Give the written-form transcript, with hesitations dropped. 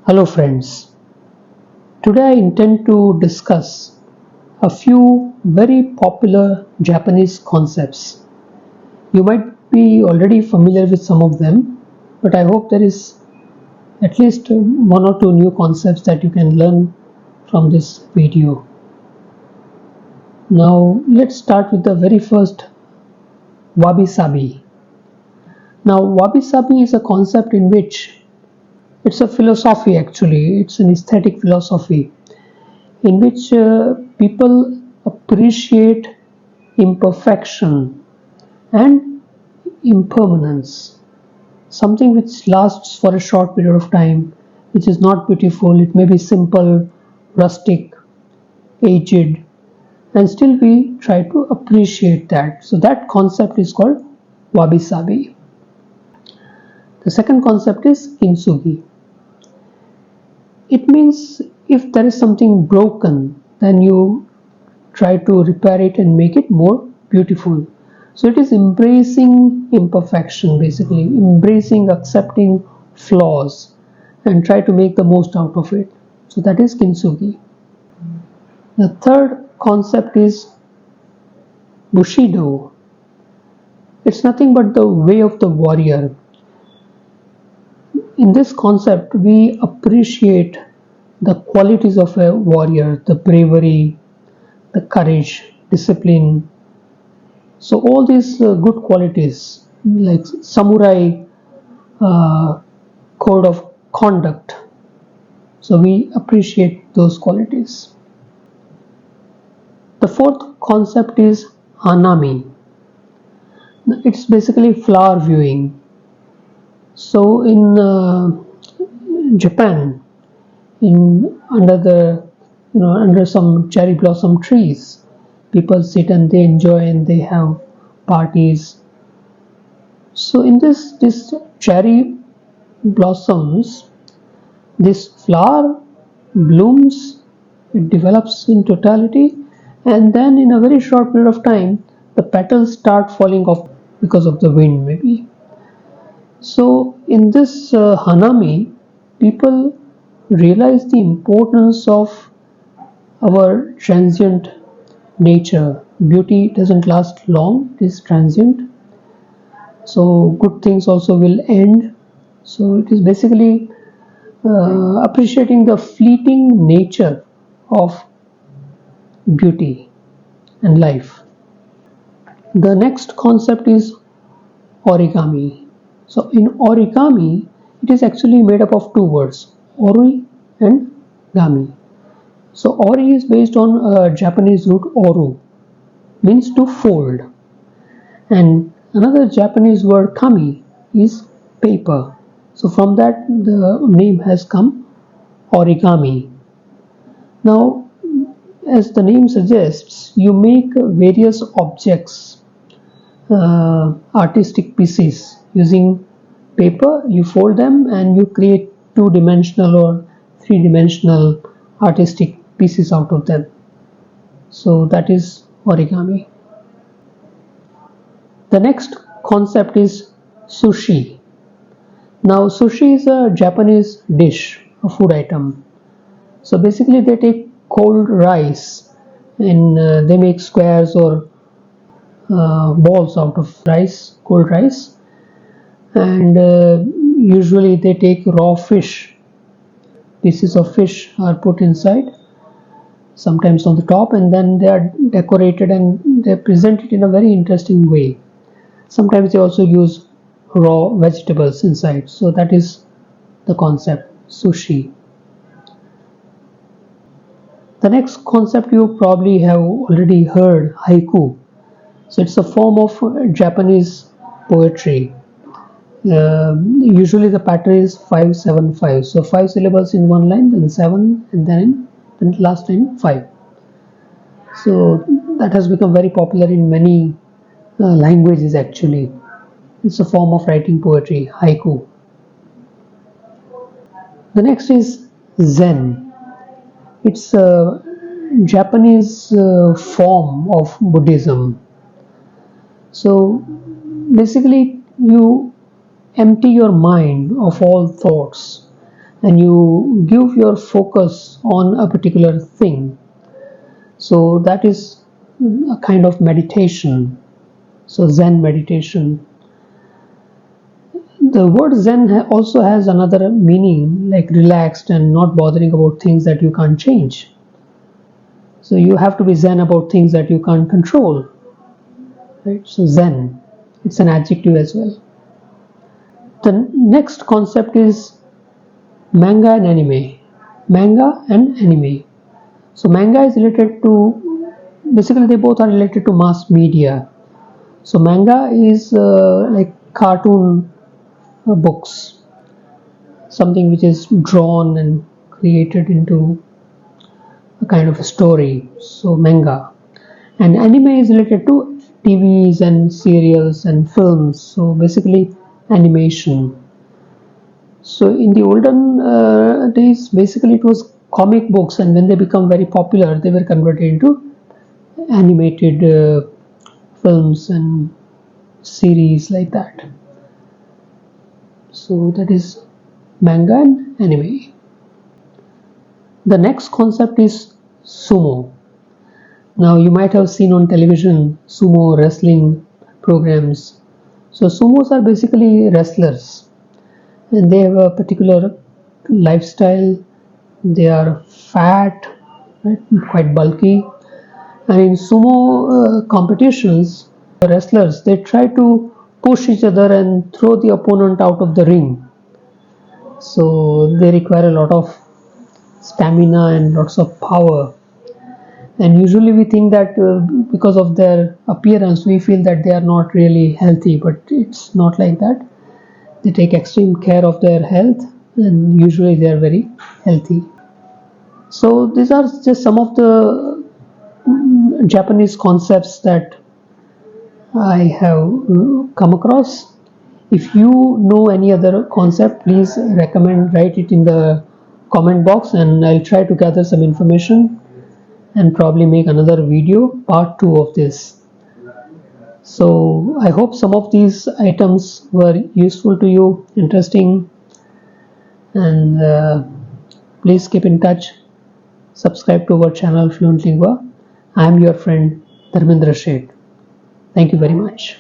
Hello friends, today I intend to discuss a few very popular Japanese concepts. You might be already familiar with some of them, but I hope there is at least one or two new concepts that you can learn from this video. Now let's start with the very first, Wabi-Sabi. Now Wabi-Sabi is a concept in which it's a philosophy actually, it's an aesthetic philosophy in which people appreciate imperfection and impermanence. Something which lasts for a short period of time, which is not beautiful, it may be simple, rustic, aged, and still we try to appreciate that. So that concept is called Wabi-Sabi. The second concept is Kintsugi. It means if there is something broken, then you try to repair it and make it more beautiful. So it is embracing imperfection, basically embracing, accepting flaws and try to make the most out of it. So that is Kintsugi. The third concept is Bushido. It's nothing but the way of the warrior. In this concept, we appreciate the qualities of a warrior, the bravery, the courage, discipline. So all these good qualities, like samurai code of conduct. So we appreciate those qualities. The fourth concept is Hanami. It's basically flower viewing. So in Japan, under some cherry blossom trees, people sit and they enjoy and they have parties. So in this cherry blossoms, this flower blooms, it develops in totality, and then in a very short period of time, the petals start falling off because of the wind maybe. So in this Hanami, people realize the importance of our transient nature. Beauty doesn't last long, it is transient. So good things also will end. So it is basically appreciating the fleeting nature of beauty and life. The next concept is origami. So in origami, it is actually made up of two words, ori and gami. So ori is based on Japanese root oru, means to fold. And another Japanese word kami is paper. So from that the name has come, origami. Now, as the name suggests, you make various objects, artistic pieces using paper. You fold them and you create two-dimensional or three-dimensional artistic pieces out of them. So that is origami. The next concept is sushi. Now sushi is a Japanese dish, a food item. So basically they take cold rice and they make squares or balls out of rice, cold rice, and usually they take raw fish. Pieces of fish are put inside, sometimes on the top, and then they are decorated and they present it in a very interesting way. Sometimes they also use raw vegetables inside. So that is the concept, sushi. The next concept you probably have already heard, haiku. So it's a form of Japanese poetry. Usually the pattern is 5-7-5. So 5 syllables in one line, then 7, and then in the last line 5. So that has become very popular in many languages actually. It's a form of writing poetry, haiku. The next is Zen. It's a Japanese form of Buddhism. So basically you empty your mind of all thoughts and you give your focus on a particular thing. So that is a kind of meditation. So Zen meditation. The word Zen also has another meaning, like relaxed and not bothering about things that you can't change. So you have to be Zen about things that you can't control. Right? So Zen, it's an adjective as well. The next concept is manga and anime. Manga and anime. So manga is related to, basically they both are related to mass media. So manga is like cartoon books, something which is drawn and created into a kind of a story. So manga. And anime is related to TVs and serials and films. So basically animation. So in the olden days, basically it was comic books, and when they become very popular, they were converted into animated films and series like that. So that is manga and anime. The next concept is sumo. Now you might have seen on television sumo wrestling programs. So sumos are basically wrestlers, and they have a particular lifestyle. They are fat, right, quite bulky, and in sumo competitions, the wrestlers, they try to push each other and throw the opponent out of the ring. So they require a lot of stamina and lots of power. And usually we think that because of their appearance, we feel that they are not really healthy, but it's not like that. They take extreme care of their health, and usually they are very healthy. So these are just some of the Japanese concepts that I have come across. If you know any other concept, please write it in the comment box, and I'll try to gather some information and probably make another video, part 2 of this. So I hope some of these items were useful to you, interesting, and please keep in touch. Subscribe to our channel Fluentlingua. I am your friend Dharmendra Sheth. Thank you very much.